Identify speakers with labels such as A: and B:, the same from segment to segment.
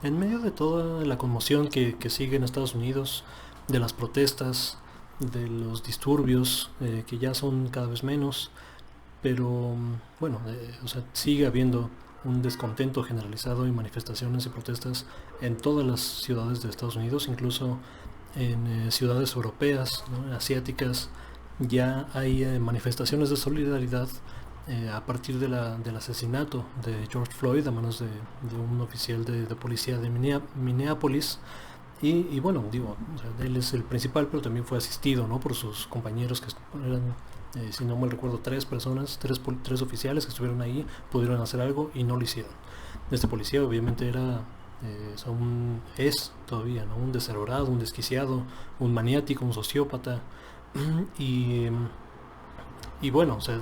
A: en medio de toda la conmoción que sigue en Estados Unidos, de las protestas, de los disturbios, que ya son cada vez menos, pero bueno, o sea, sigue habiendo un descontento generalizado y manifestaciones y protestas en todas las ciudades de Estados Unidos, incluso en ciudades europeas, ¿no? Asiáticas, ya hay manifestaciones de solidaridad a partir del asesinato de George Floyd a manos de un oficial de policía de Minneapolis. Y bueno, digo, o sea, él es el principal, pero también fue asistido, ¿no?, por sus compañeros que eran, si no mal recuerdo, tres personas, tres oficiales que estuvieron ahí, pudieron hacer algo y no lo hicieron. Este policía obviamente era, es todavía, ¿no?, un descerebrado, un desquiciado, un maniático, un sociópata. y y bueno, o sea,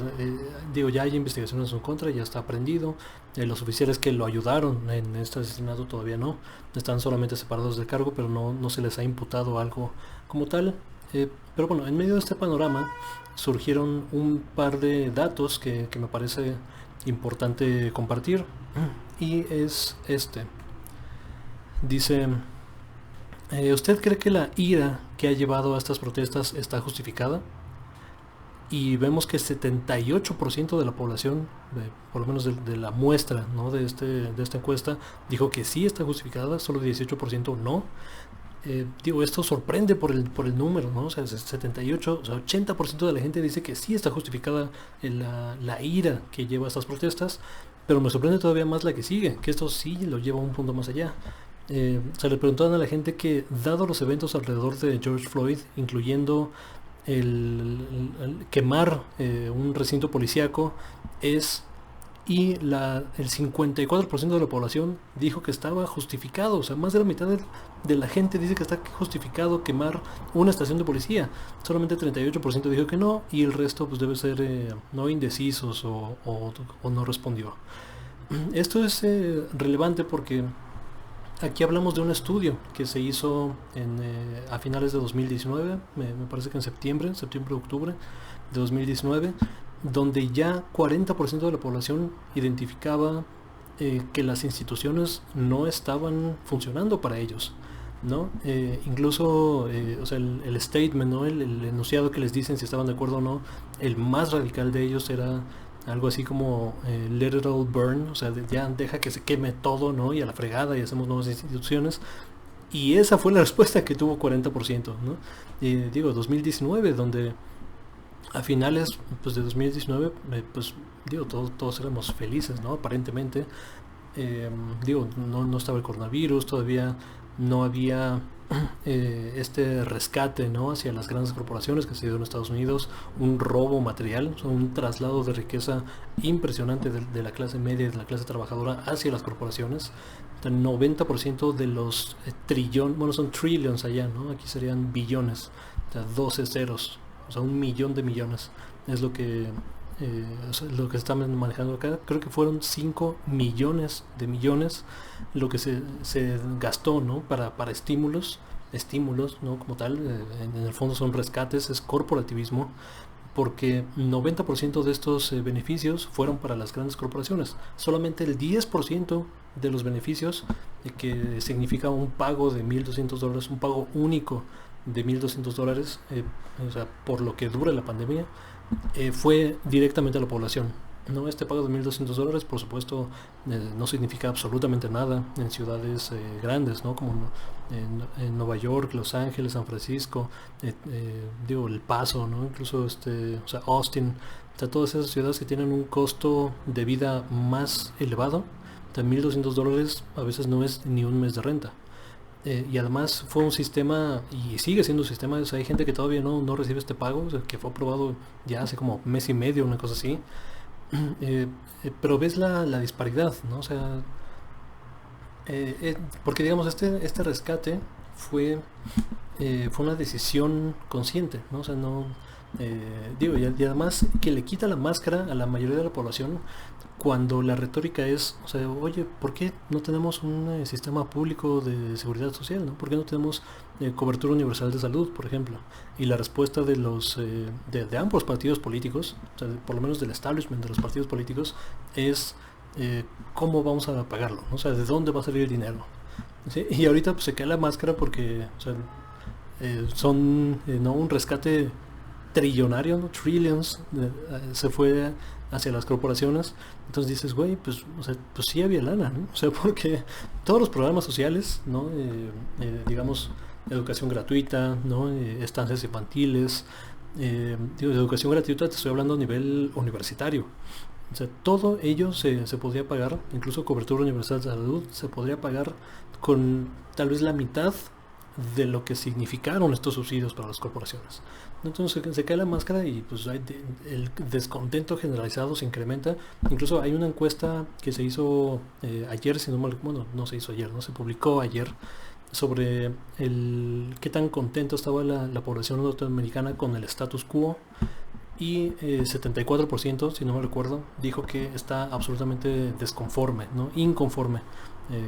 A: digo, ya hay investigaciones en su contra, ya está aprendido. Los oficiales que lo ayudaron en este asesinato todavía no, están solamente separados del cargo, pero no se les ha imputado algo como tal. Pero bueno, en medio de este panorama surgieron un par de datos que me parece importante compartir. Y es este. Dice, ¿usted cree que la ira que ha llevado a estas protestas está justificada? Y vemos que 78% de la población, por lo menos de la muestra, ¿no?, de esta encuesta, dijo que sí está justificada, solo 18% no. Digo, esto sorprende por el número, ¿no? O sea, 78, o sea, 80% de la gente dice que sí está justificada la ira que lleva a estas protestas, pero me sorprende todavía más la que sigue, que esto sí lo lleva un punto más allá. Se le preguntaban a la gente que, dado los eventos alrededor de George Floyd, incluyendo el quemar un recinto policíaco, es el 54% de la población dijo que estaba justificado. O sea, más de la mitad de la gente dice que está justificado quemar una estación de policía. Solamente 38% dijo que no, y el resto pues debe ser no indecisos o no respondió. Esto es relevante porque aquí hablamos de un estudio que se hizo a finales de 2019, me parece que en octubre de 2019, donde ya 40% de la población identificaba que las instituciones no estaban funcionando para ellos, ¿no? Incluso, o sea, el statement, ¿no?, el enunciado que les dicen si estaban de acuerdo o no, el más radical de ellos era algo así como let it all burn, o sea, ya deja que se queme todo, ¿no?, y a la fregada, y hacemos nuevas instituciones. Y esa fue la respuesta que tuvo 40%, ¿no? Digo, 2019, donde a finales pues de 2019, pues digo, todos éramos felices, ¿no?, aparentemente. Digo, no estaba el coronavirus, todavía no había este rescate, ¿no?, hacia las grandes corporaciones que se dio en Estados Unidos, un robo material, o sea, un traslado de riqueza impresionante de la clase media y de la clase trabajadora hacia las corporaciones. El 90% de los trillones, bueno, son trillions allá, ¿no?, aquí serían billones, o sea, 12 ceros, o sea, 1 millón de millones es o sea, lo que están manejando acá. Creo que fueron 5 millones de millones lo que se gastó, ¿no?, para estímulos, ¿no?, como tal. En el fondo son rescates, es corporativismo, porque 90% de estos beneficios fueron para las grandes corporaciones. Solamente el 10% de los beneficios, que significa un pago de $1,200, un pago único de $1,200, o sea, por lo que dura la pandemia, fue directamente a la población, ¿no? Este pago de $1,200, por supuesto, no significa absolutamente nada en ciudades grandes, ¿no?, como en Nueva York, Los Ángeles, San Francisco, digo, El Paso, ¿no?, incluso o sea, Austin, o sea, todas esas ciudades que tienen un costo de vida más elevado. De $1,200 a veces no es ni un mes de renta. Y además fue un sistema, y sigue siendo un sistema. O sea, hay gente que todavía no recibe este pago, o sea, que fue aprobado ya hace como mes y medio, una cosa así. Pero ves la disparidad, ¿no? O sea, porque digamos, este rescate fue una decisión consciente, ¿no? O sea, no, digo, y además que le quita la máscara a la mayoría de la población, cuando la retórica es, o sea, oye, ¿por qué no tenemos un sistema público de seguridad social, ¿no? ¿Por qué no tenemos cobertura universal de salud, por ejemplo? Y la respuesta de ambos partidos políticos, o sea, por lo menos del establishment de los partidos políticos, es ¿cómo vamos a pagarlo? O sea, ¿de dónde va a salir el dinero? Sí, y ahorita pues se cae la máscara porque o sea, son no un rescate trillonario, ¿no? Trillions se fue hacia las corporaciones. Entonces dices, güey, pues, o sea, pues sí había lana, ¿no? O sea, porque todos los programas sociales, ¿no? Digamos, educación gratuita, ¿no? Estancias infantiles, digo, de educación gratuita te estoy hablando a nivel universitario. O sea, todo ello se podría pagar, incluso cobertura universal de salud, se podría pagar con tal vez la mitad de lo que significaron estos subsidios para las corporaciones. Entonces se cae la máscara y pues el descontento generalizado se incrementa. Incluso hay una encuesta que se hizo ayer, si no mal, bueno, no se hizo ayer, no se publicó ayer, sobre el qué tan contento estaba la población norteamericana con el status quo y 74%, si no me recuerdo, dijo que está absolutamente desconforme, ¿no? Inconforme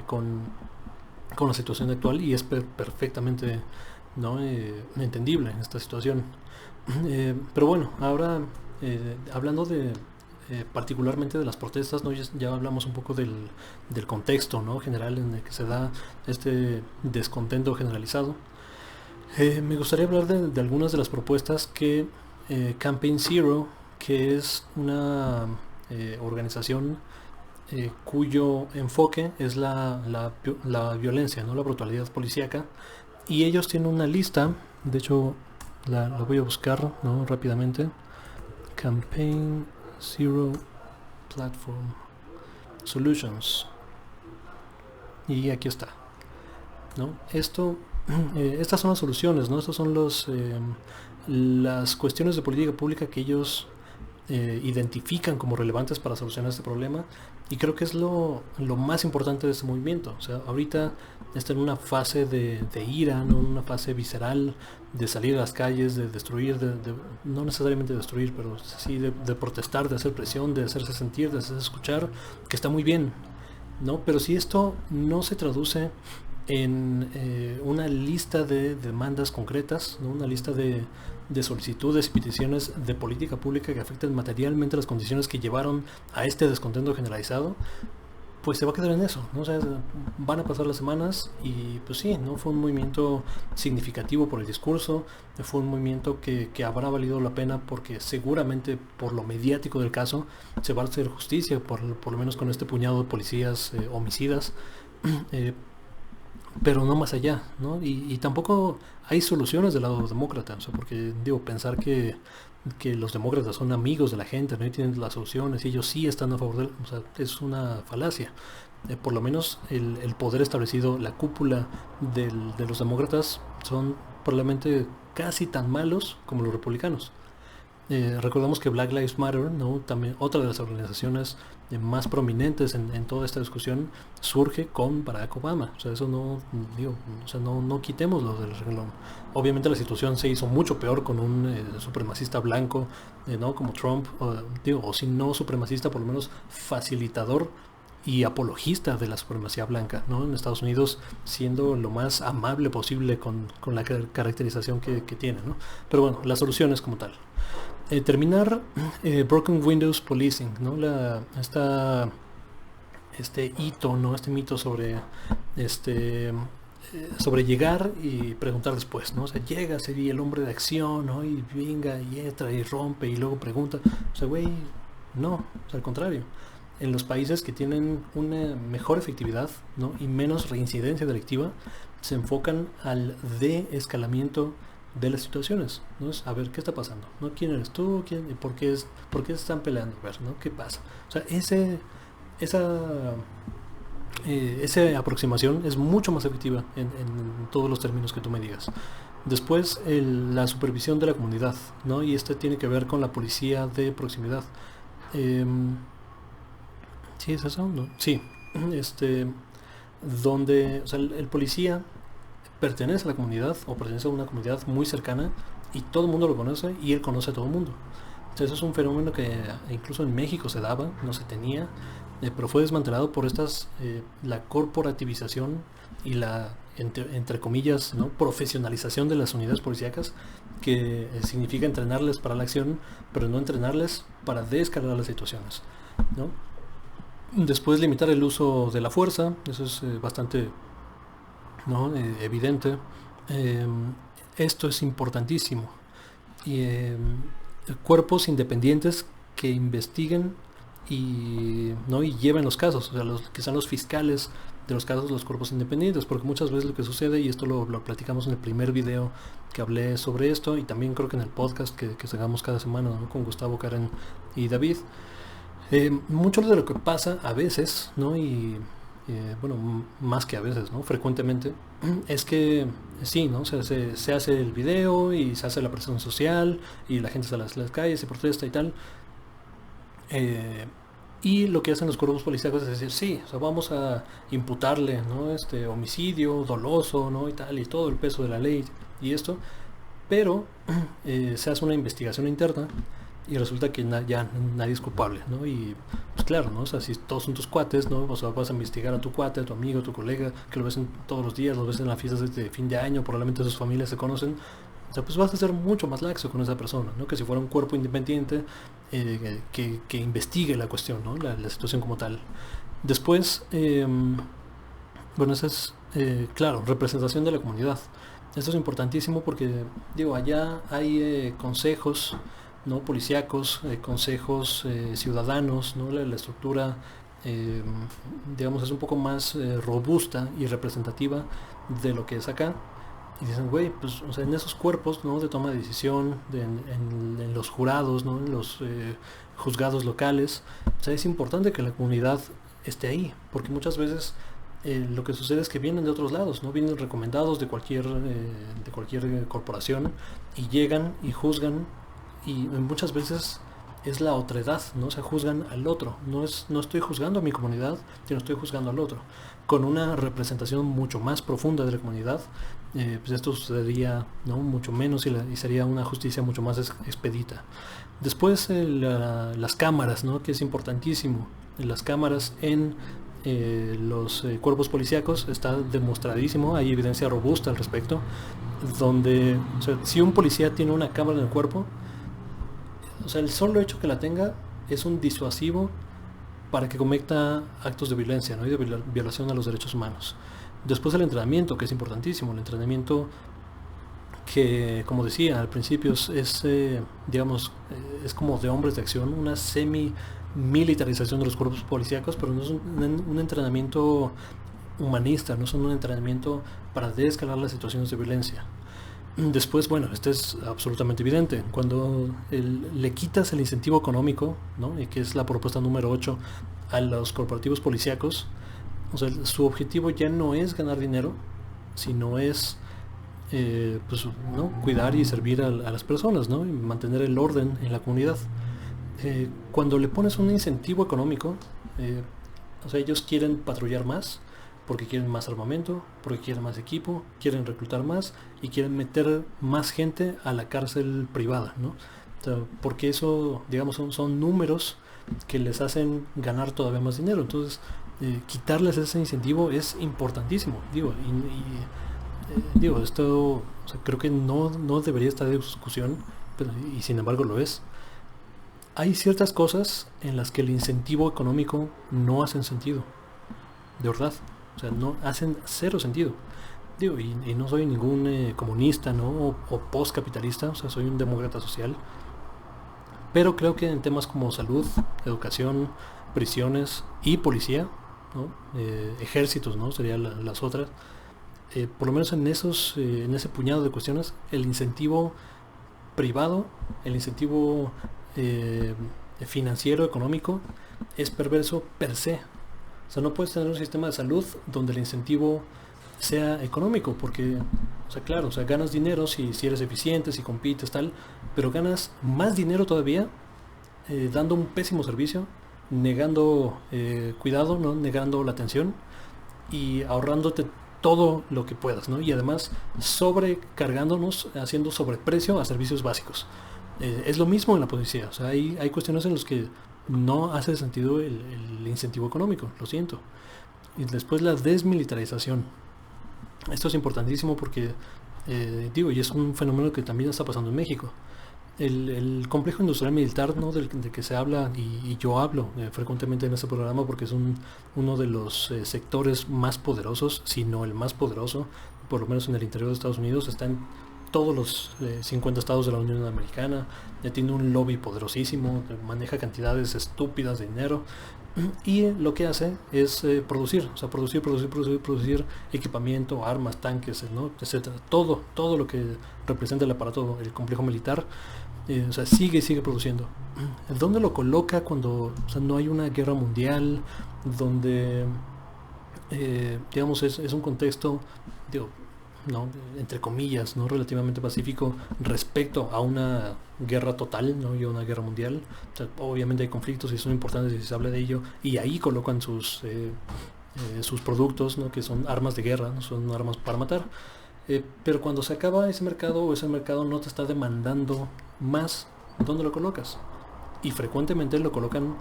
A: con la situación actual y es perfectamente, ¿no? Entendible en esta situación. Pero bueno, ahora hablando de particularmente de las protestas, ¿no? Ya hablamos un poco del contexto, ¿no? General en el que se da este descontento generalizado. Me gustaría hablar de algunas de las propuestas que Campaign Zero, que es una organización cuyo enfoque es la violencia, ¿no? La brutalidad policíaca. Y ellos tienen una lista, de hecho la voy a buscar, ¿no? Rápidamente. Campaign Zero Platform Solutions. Y aquí está, ¿no? Estas son las soluciones, ¿no? Estas son las cuestiones de política pública que ellos identifican como relevantes para solucionar este problema y creo que es lo más importante de este movimiento. O sea, ahorita está en una fase de ira, ¿no? Una fase visceral de salir a las calles, de destruir, no necesariamente destruir, pero sí de protestar, de hacer presión, de hacerse sentir, de hacerse escuchar, que está muy bien, ¿no? Pero si esto no se traduce en una lista de demandas concretas, ¿no? Una lista de solicitudes y peticiones de política pública que afecten materialmente las condiciones que llevaron a este descontento generalizado, pues se va a quedar en eso, ¿no? O sea, van a pasar las semanas y pues sí, ¿no? Fue un movimiento significativo por el discurso, fue un movimiento que habrá valido la pena porque seguramente por lo mediático del caso se va a hacer justicia, por lo menos con este puñado de policías homicidas. Pero no más allá, ¿no? Y tampoco hay soluciones del lado demócrata, o sea, porque digo, pensar que los demócratas son amigos de la gente, ¿no? Y tienen las soluciones y ellos sí están a favor de él, o sea, es una falacia. Por lo menos el poder establecido, la cúpula de los demócratas son probablemente casi tan malos como los republicanos. Recordamos que Black Lives Matter, ¿no? También otra de las organizaciones más prominentes en toda esta discusión, surge con Barack Obama. O sea, eso no, digo, o sea, no quitemos lo del renglón. Obviamente la situación se hizo mucho peor con un supremacista blanco, ¿no? Como Trump, o si no supremacista, por lo menos facilitador y apologista de la supremacía blanca, ¿no? En Estados Unidos, siendo lo más amable posible con la caracterización que tiene, ¿no? Pero bueno, las soluciones como tal. Terminar Broken Windows Policing, ¿no? Este hito, ¿no? Este mito sobre llegar y preguntar después, ¿no? O sea, llega, sería el hombre de acción, ¿no? Y venga y entra y rompe y luego pregunta. O sea, güey, no, o sea, al contrario. En los países que tienen una mejor efectividad, ¿no? Y menos reincidencia delictiva, se enfocan al de-escalamiento de las situaciones, ¿no? Es, a ver, ¿qué está pasando? ¿No? ¿Quién eres tú? ¿Por qué se están peleando? A ver, ¿no? ¿Qué pasa? O sea, esa aproximación es mucho más efectiva en todos los términos que tú me digas. Después, la supervisión de la comunidad, ¿no? Y esto tiene que ver con la policía de proximidad. Eh, ¿Sí es eso? ¿No? Sí. Este, donde, o sea, el policía pertenece a la comunidad o pertenece a una comunidad muy cercana y todo el mundo lo conoce y él conoce a todo el mundo. Entonces eso es un fenómeno que incluso en México se daba, no se tenía, pero fue desmantelado por la corporativización y la, entre comillas, ¿no? Profesionalización de las unidades policíacas, que significa entrenarles para la acción, pero no entrenarles para descargar las situaciones, ¿no? Después limitar el uso de la fuerza, eso es bastante ¿no? Evidente. Eh, Esto es importantísimo. Y cuerpos independientes que investiguen ¿no? y lleven los casos, o sea, que sean los fiscales de los casos, los cuerpos independientes, porque muchas veces lo que sucede, y esto lo platicamos en el primer video que hablé sobre esto, y también creo que en el podcast que sacamos cada semana, ¿no? Con Gustavo, Karen y David, mucho de lo que pasa a veces, ¿no? Y bueno, más que a veces, ¿no? Frecuentemente, es que sí, ¿no? O sea, se hace el video y se hace la presión social y la gente sale a las calles y protesta y tal. Eh, y lo que hacen los cuerpos policíacos es decir, sí, o sea, vamos a imputarle, ¿no? Este homicidio doloso, ¿no? Y tal, y todo el peso de la ley y esto, pero se hace una investigación interna y resulta que ya nadie es culpable, ¿no? Y pues claro, ¿no? O sea, si todos son tus cuates, ¿no? O sea, vas a investigar a tu cuate, a tu amigo, a tu colega, que lo ves todos los días, lo ves en las fiestas de fin de año, probablemente sus familias se conocen. O sea, pues vas a ser mucho más laxo con esa persona, ¿no? Que si fuera un cuerpo independiente que investigue la cuestión, ¿no? La situación como tal. Después, bueno, esa es, claro, representación de la comunidad. Esto es importantísimo porque, digo, allá hay consejos, ¿no? Policíacos, consejos ciudadanos, ¿no? La estructura, eh, digamos, es un poco más robusta y representativa de lo que es acá. Y dicen, güey, pues, o sea, en esos cuerpos, ¿no? De toma de decisión, en los jurados, ¿no? En los juzgados locales, o sea, es importante que la comunidad esté ahí, porque muchas veces lo que sucede es que vienen de otros lados, ¿no? Vienen recomendados de cualquier corporación y llegan y juzgan y muchas veces es la otredad, ¿no? O sea, juzgan al otro. No estoy juzgando a mi comunidad, sino estoy juzgando al otro. Con una representación mucho más profunda de la comunidad, pues esto sucedería, ¿no? Mucho menos y sería una justicia mucho más expedita. Después las cámaras, ¿no? Que es importantísimo. Las cámaras en los cuerpos policíacos está demostradísimo, hay evidencia robusta al respecto, donde, o sea, si un policía tiene una cámara en el cuerpo, o sea, el solo hecho que la tenga es un disuasivo para que cometa actos de violencia, ¿no? Y de violación a los derechos humanos. Después el entrenamiento, que es importantísimo, el entrenamiento que, como decía al principio, digamos, es como de hombres de acción, una semi-militarización de los cuerpos policíacos, pero no es un entrenamiento humanista, no es un entrenamiento para desescalar las situaciones de violencia. Después, bueno, esto es absolutamente evidente. Cuando le quitas el incentivo económico, ¿no? Y que es la propuesta número 8 a los corporativos policíacos, o sea, su objetivo ya no es ganar dinero, sino es pues, ¿no? Cuidar y servir a las personas, ¿no? Y mantener el orden en la comunidad. Cuando le pones un incentivo económico, o sea, ellos quieren patrullar más, porque quieren más armamento, porque quieren más equipo, quieren reclutar más y quieren meter más gente a la cárcel privada, ¿no? O sea, porque eso, digamos, son números que les hacen ganar todavía más dinero. Entonces, quitarles ese incentivo es importantísimo. Digo, esto, o sea, creo que no debería estar de discusión, pero, y sin embargo lo es. Hay ciertas cosas en las que el incentivo económico no hacen sentido, de verdad. O sea, no hacen cero sentido. Digo, y no soy ningún comunista, ¿no? O postcapitalista, o sea, soy un demócrata social. Pero creo que en temas como salud, educación, prisiones y policía, ¿no? Ejércitos, ¿no? Serían las otras. Por lo menos en en ese puñado de cuestiones, el incentivo privado, el incentivo financiero, económico, es perverso per se. O sea, no puedes tener un sistema de salud donde el incentivo sea económico, porque, o sea, claro, o sea, ganas dinero si eres eficiente, si compites, tal, pero ganas más dinero todavía dando un pésimo servicio, negando cuidado, ¿no? Negando la atención y ahorrándote todo lo que puedas, ¿no? Y además sobrecargándonos, haciendo sobreprecio a servicios básicos. Es lo mismo en la policía, o sea, hay cuestiones en las que no hace sentido el incentivo económico, lo siento. Y después la desmilitarización. Esto es importantísimo porque, digo, y es un fenómeno que también está pasando en México. el complejo industrial militar, ¿no? De que se habla y yo hablo frecuentemente en este programa porque es uno de los sectores más poderosos, si no el más poderoso, por lo menos en el interior de Estados Unidos. Está en todos los 50 estados de la Unión Americana, tiene un lobby poderosísimo, maneja cantidades estúpidas de dinero y lo que hace es producir, o sea, producir equipamiento, armas, tanques, ¿no? Etcétera. Todo lo que representa el aparato, el complejo militar, o sea, sigue produciendo. ¿Dónde lo coloca cuando, o sea, no hay una guerra mundial, donde, digamos, es un contexto, digo, ¿no? Entre comillas, ¿no? Relativamente pacífico respecto a una guerra total, ¿no? Y a una guerra mundial? O sea, obviamente hay conflictos y son importantes y se habla de ello, y ahí colocan sus productos, ¿no? Que son armas de guerra, ¿no? Son armas para matar. Pero cuando se acaba ese mercado, o ese mercado no te está demandando más, ¿dónde lo colocas? Y frecuentemente lo colocan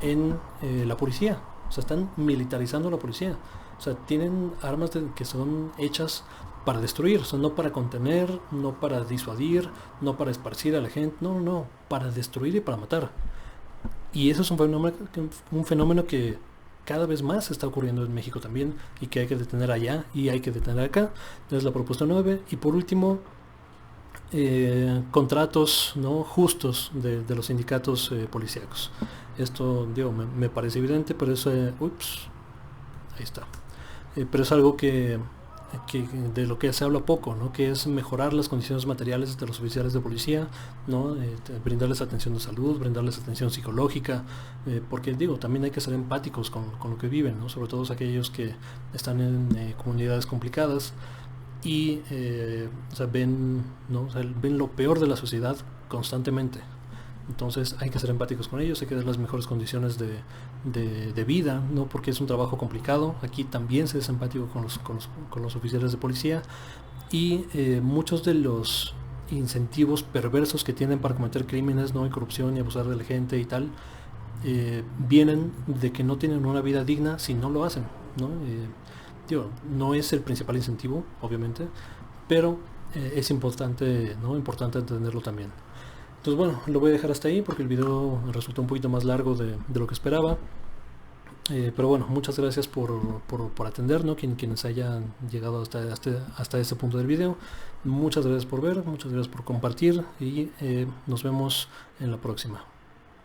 A: en la policía. O sea, están militarizando la policía. O sea, tienen armas que son hechas para destruir, o sea, no para contener, no para disuadir, no para esparcir a la gente, no, para destruir y para matar. Y eso es un fenómeno que cada vez más está ocurriendo en México también, y que hay que detener allá y hay que detener acá. Es la propuesta 9. Y por último, contratos, ¿no? Justos de los sindicatos policíacos. Esto, digo, me parece evidente, pero eso, ahí está. Pero es algo que de lo que se habla poco, ¿no? Que es mejorar las condiciones materiales de los oficiales de policía, ¿no? Brindarles atención de salud, brindarles atención psicológica, porque digo, también hay que ser empáticos con lo que viven, ¿no? Sobre todo aquellos que están en comunidades complicadas y o sea, ven, ¿no? O sea, ven lo peor de la sociedad constantemente. Entonces hay que ser empáticos con ellos, hay que dar las mejores condiciones de vida, ¿no? Porque es un trabajo complicado. Aquí también se es empático con los oficiales de policía, y muchos de los incentivos perversos que tienen para cometer crímenes, ¿no? Y corrupción y abusar de la gente y tal, vienen de que no tienen una vida digna si no lo hacen, ¿no? Digo, no es el principal incentivo, obviamente, pero es importante, ¿no? Importante entenderlo también. Entonces, bueno, lo voy a dejar hasta ahí porque el video resultó un poquito más largo de lo que esperaba. Pero bueno, muchas gracias por atender, ¿no? Quienes hayan llegado hasta este punto del video. Muchas gracias por ver, muchas gracias por compartir, y nos vemos en la próxima.